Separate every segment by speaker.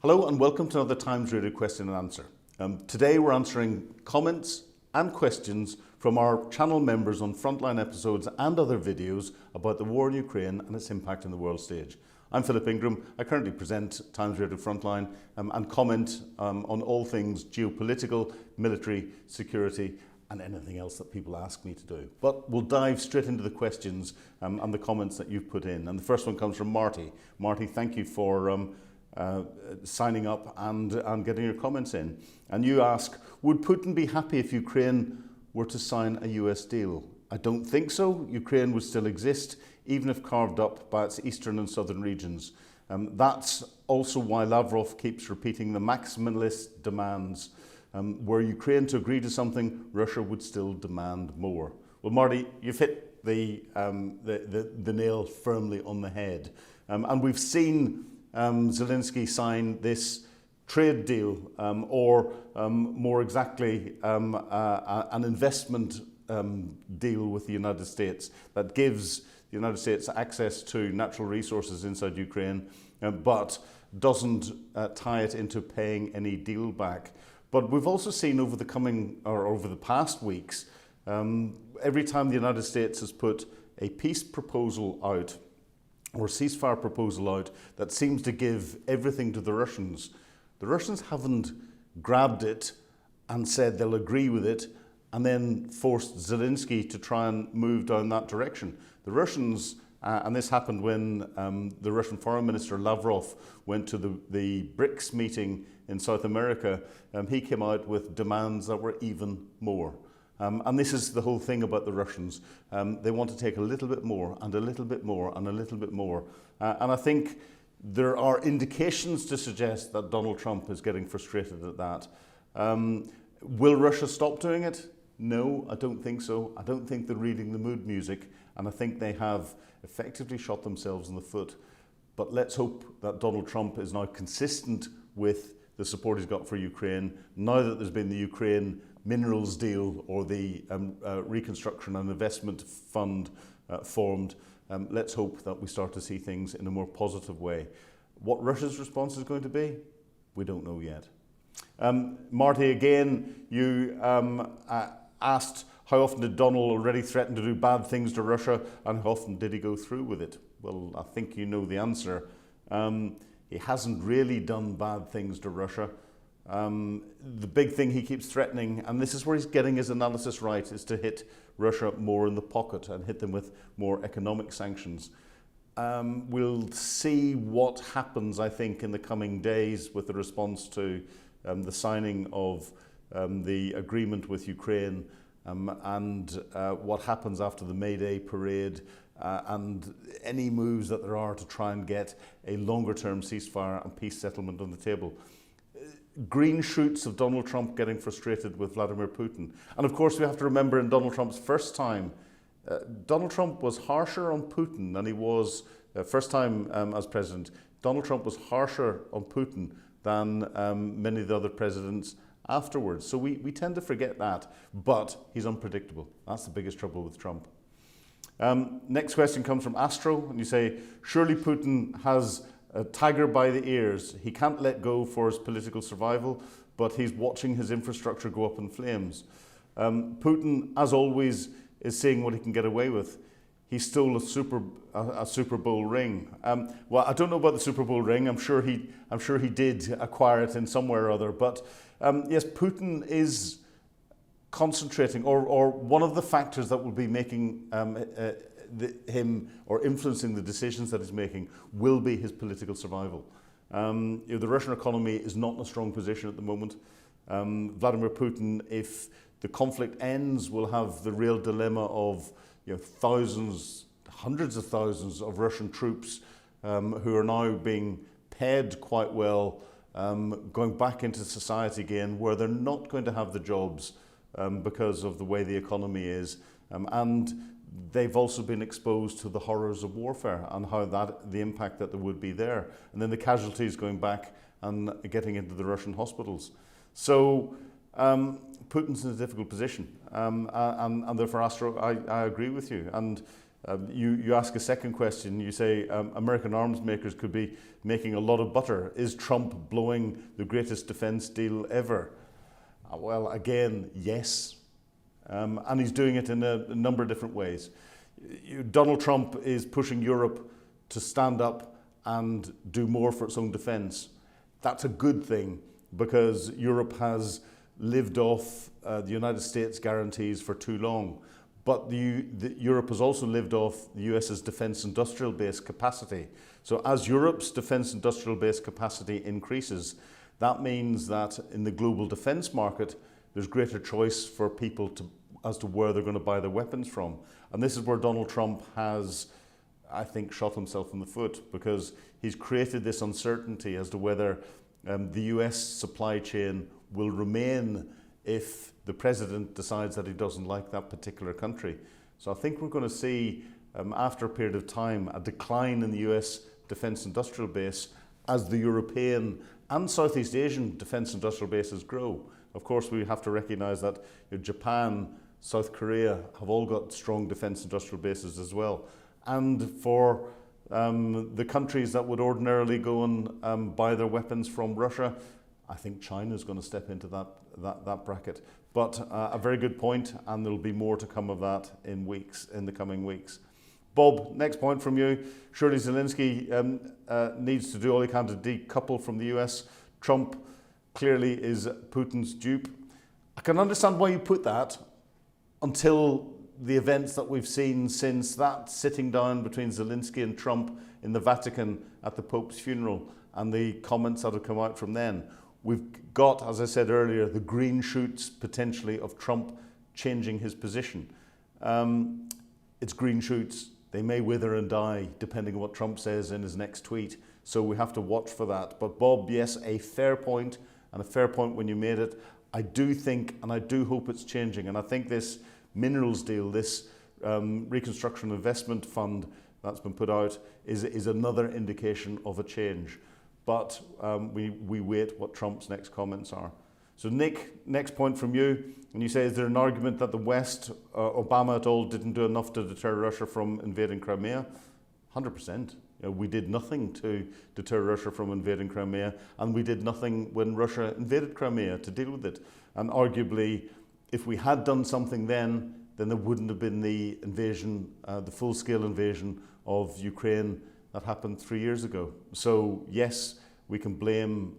Speaker 1: Hello and welcome to another Times Radio question and answer. Today we're answering comments and questions from our channel members on frontline episodes and other videos about the war in Ukraine and its impact on the world stage. I'm Philip Ingram. I currently present Times Radio Frontline and comment on all things geopolitical, military, security and anything else that people ask me to do. But we'll dive straight into the questions and the comments that you've put in. And the first one comes from Marty. Marty, thank you for signing up and getting your comments in. And you ask, would Putin be happy if Ukraine were to sign a US deal? I don't think so. Ukraine would still exist, even if carved up by its eastern and southern regions. That's also why Lavrov keeps repeating the maximalist demands. Were Ukraine to agree to something, Russia would still demand more. Well, Marty, you've hit the nail firmly on the head. And we've seen Zelensky sign this trade deal, or more exactly, an investment deal with the United States that gives the United States access to natural resources inside Ukraine, but doesn't tie it into paying any deal back. But we've also seen over the past weeks, every time the United States has put a peace proposal out or ceasefire proposal out that seems to give everything to the Russians haven't grabbed it and said they'll agree with it and then forced Zelensky to try and move down that direction. The Russians, and this happened when the Russian Foreign Minister Lavrov went to the BRICS meeting in South America, he came out with demands that were even more. And this is the whole thing about the Russians. They want to take a little bit more and a little bit more and a little bit more. And I think there are indications to suggest that Donald Trump is getting frustrated at that. Will Russia stop doing it? No, I don't think so. I don't think they're reading the mood music, and I think they have effectively shot themselves in the foot. But let's hope that Donald Trump is now consistent with the support he's got for Ukraine, now that there's been the Ukraine minerals deal or the reconstruction and investment fund formed. Let's hope that we start to see things in a more positive way. What Russia's response is going to be, we don't know yet. Marty, again, you asked how often did Donald already threaten to do bad things to Russia and how often did he go through with it? Well, I think you know the answer. He hasn't really done bad things to Russia. The big thing he keeps threatening, and this is where he's getting his analysis right, is to hit Russia more in the pocket and hit them with more economic sanctions. We'll see what happens, I think, in the coming days with the response to the signing of the agreement with Ukraine and what happens after the May Day parade and any moves that there are to try and get a longer-term ceasefire and peace settlement on the table. Green shoots of Donald Trump getting frustrated with Vladimir Putin. And of course we have to remember in Donald Trump's first time, Donald Trump was harsher on Putin than he was first time as president. Donald Trump was harsher on Putin than many of the other presidents afterwards. So we tend to forget that, but he's unpredictable. That's the biggest trouble with Trump. Next question comes from Astro, and you say, surely Putin has a tiger by the ears. He can't let go for his political survival, but he's watching his infrastructure go up in flames. Putin, as always, is seeing what he can get away with. He stole a Super Bowl ring. Well, I don't know about the Super Bowl ring. I'm sure he did acquire it in somewhere or other. But yes, Putin is concentrating, or one of the factors that will be making him or influencing the decisions that he's making will be his political survival. The Russian economy is not in a strong position at the moment. Vladimir Putin, if the conflict ends, will have the real dilemma of thousands, hundreds of thousands of Russian troops who are now being paid quite well, going back into society again, where they're not going to have the jobs because of the way the economy is, and they've also been exposed to the horrors of warfare and how the impact that there would be there, and then the casualties going back and getting into the Russian hospitals. So Putin's in a difficult position, and therefore, Astro, I agree with you. And You ask a second question. You say American arms makers could be making a lot of butter. Is Trump blowing the greatest defense deal ever? Well, again, yes. And he's doing it in a number of different ways. Donald Trump is pushing Europe to stand up and do more for its own defense. That's a good thing because Europe has lived off the United States guarantees for too long. But Europe has also lived off the US's defense industrial base capacity. So as Europe's defense industrial base capacity increases, that means that in the global defense market, there's greater choice for people as to where they're going to buy their weapons from. And this is where Donald Trump has, I think, shot himself in the foot because he's created this uncertainty as to whether the US supply chain will remain if the president decides that he doesn't like that particular country. So I think we're going to see, after a period of time, a decline in the US defense industrial base as the European and Southeast Asian defense industrial bases grow. Of course, we have to recognize that Japan, South Korea have all got strong defense industrial bases as well. And for the countries that would ordinarily go and buy their weapons from Russia, I think China is going to step into that bracket. But a very good point, and there'll be more to come of that in the coming weeks. Bob, next point from you. Surely Zelensky needs to do all he can to decouple from the US. Trump clearly is Putin's dupe. I can understand why you put that until the events that we've seen since that sitting down between Zelensky and Trump in the Vatican at the Pope's funeral and the comments that have come out from then. We've got, as I said earlier, the green shoots potentially of Trump changing his position. It's green shoots. They may wither and die depending on what Trump says in his next tweet. So we have to watch for that. But Bob, yes, a fair point, and a fair point when you made it. I do think and I do hope it's changing. And I think this minerals deal, this reconstruction investment fund that's been put out is another indication of a change. But we wait what Trump's next comments are. So Nick, next point from you. And you say, is there an argument that the West, Obama et al., didn't do enough to deter Russia from invading Crimea? 100%. We did nothing to deter Russia from invading Crimea, and we did nothing when Russia invaded Crimea to deal with it. And arguably, if we had done something then there wouldn't have been the invasion, the full-scale invasion of Ukraine that happened 3 years ago. So yes, we can blame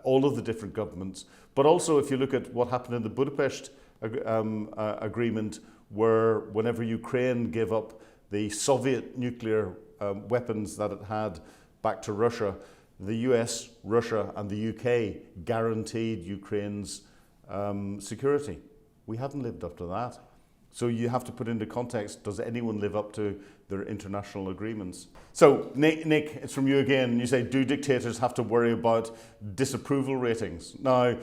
Speaker 1: all of the different governments, but also if you look at what happened in the Budapest agreement, where whenever Ukraine gave up the Soviet nuclear weapons that it had back to Russia, the US, Russia and the UK guaranteed Ukraine's security. We haven't lived up to that. So you have to put into context, does anyone live up to their international agreements? So Nick, it's from you again. You say, do dictators have to worry about disapproval ratings? Now,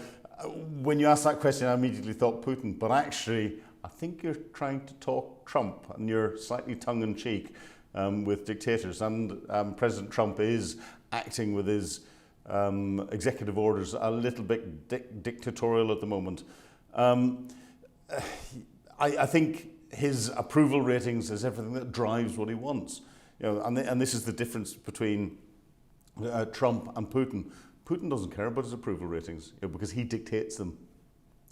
Speaker 1: when you asked that question, I immediately thought Putin, but actually, I think you're trying to talk Trump and you're slightly tongue-in-cheek with dictators. And President Trump is acting with his executive orders a little bit dictatorial at the moment. I think his approval ratings is everything that drives what he wants. And this is the difference between Trump and Putin. Putin doesn't care about his approval ratings because he dictates them.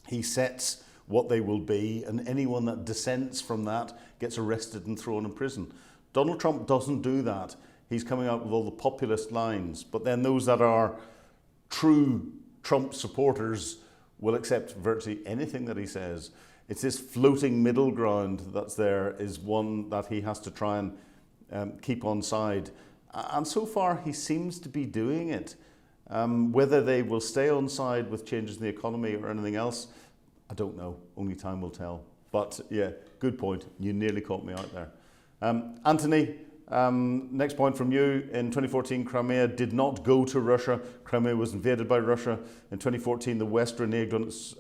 Speaker 1: He sets what they will be, and anyone that dissents from that gets arrested and thrown in prison. Donald Trump doesn't do that. He's coming out with all the populist lines, but then those that are true Trump supporters will accept virtually anything that he says. It's this floating middle ground that's there is one that he has to try and keep on side. And so far, he seems to be doing it. Whether they will stay on side with changes in the economy or anything else, I don't know. Only time will tell. But yeah, good point. You nearly caught me out there. Anthony, next point from you. In 2014, Crimea did not go to Russia. Crimea was invaded by Russia. In 2014, the West reneged on its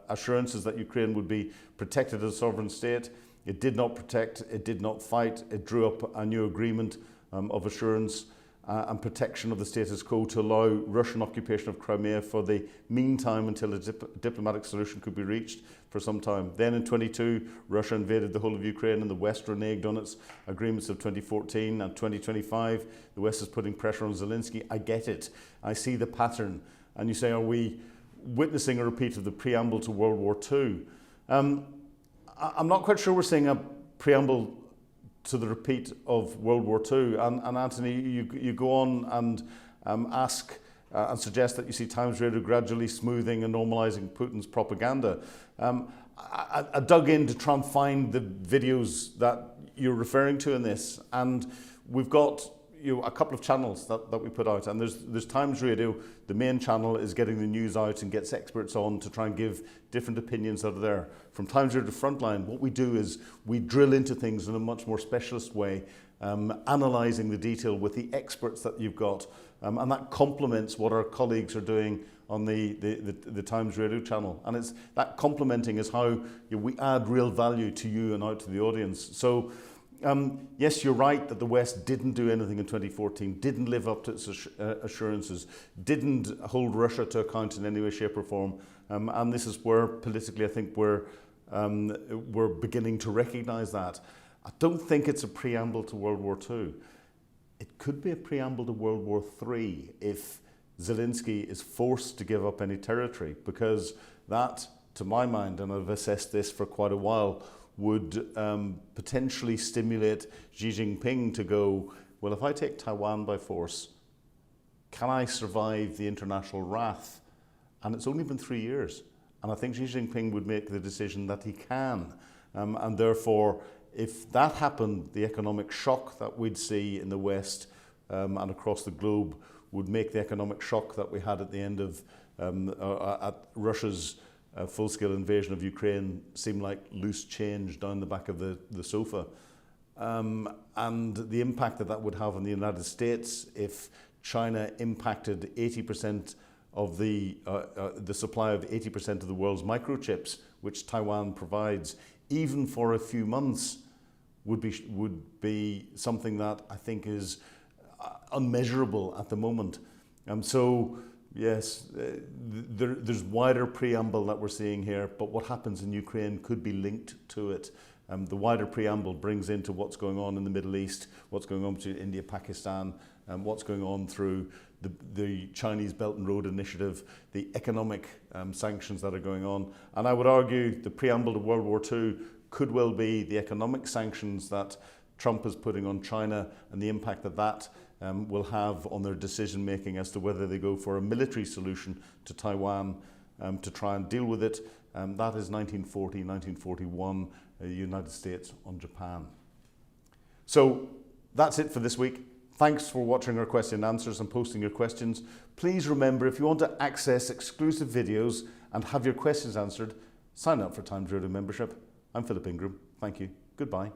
Speaker 1: assurances that Ukraine would be protected as a sovereign state. It did not protect, it did not fight, it drew up a new agreement of assurance. and protection of the status quo to allow Russian occupation of Crimea for the meantime until a diplomatic solution could be reached for some time. Then in 22, Russia invaded the whole of Ukraine and the West reneged on its agreements of 2014 and 2025. The West is putting pressure on Zelensky. I get it. I see the pattern. And you say, are we witnessing a repeat of the preamble to World War II? I'm not quite sure we're seeing a preamble to the repeat of World War II. And Anthony, you go on and ask and suggest that you see Times Radio gradually smoothing and normalising Putin's propaganda. I dug in to try and find the videos that you're referring to in this, and we've got a couple of channels that we put out, and there's Times Radio. The main channel is getting the news out and gets experts on to try and give different opinions that are there. From Times Radio to Frontline, what we do is we drill into things in a much more specialist way, analysing the detail with the experts that you've got, and that complements what our colleagues are doing on the Times Radio channel. And it's that complementing is how we add real value to you and out to the audience. So yes, you're right that the West didn't do anything in 2014, didn't live up to its assurances, didn't hold Russia to account in any way, shape or form. And this is where politically I think we're beginning to recognise that. I don't think it's a preamble to World War II. It could be a preamble to World War III if Zelensky is forced to give up any territory, because that, to my mind, and I've assessed this for quite a while, would potentially stimulate Xi Jinping to go, well, if I take Taiwan by force, can I survive the international wrath? And it's only been 3 years. And I think Xi Jinping would make the decision that he can. And therefore, if that happened, the economic shock that we'd see in the West and across the globe would make the economic shock that we had at the end of at Russia's full-scale invasion of Ukraine seem like loose change down the back of the sofa. And the impact that would have on the United States if China impacted 80% of the supply of 80% of the world's microchips, which Taiwan provides, even for a few months, would be something that I think is unmeasurable at the moment. So yes, there's wider preamble that we're seeing here, but what happens in Ukraine could be linked to it. The wider preamble brings into what's going on in the Middle East, what's going on between India, Pakistan, and what's going on through the Chinese Belt and Road Initiative, the economic sanctions that are going on. And I would argue the preamble to World War II could well be the economic sanctions that Trump is putting on China and the impact that will have on their decision making as to whether they go for a military solution to Taiwan to try and deal with it. That is 1940, 1941, United States on Japan. So that's it for this week. Thanks for watching our question and answers and posting your questions. Please remember, if you want to access exclusive videos and have your questions answered, sign up for Times Radio membership. I'm Philip Ingram. Thank you. Goodbye.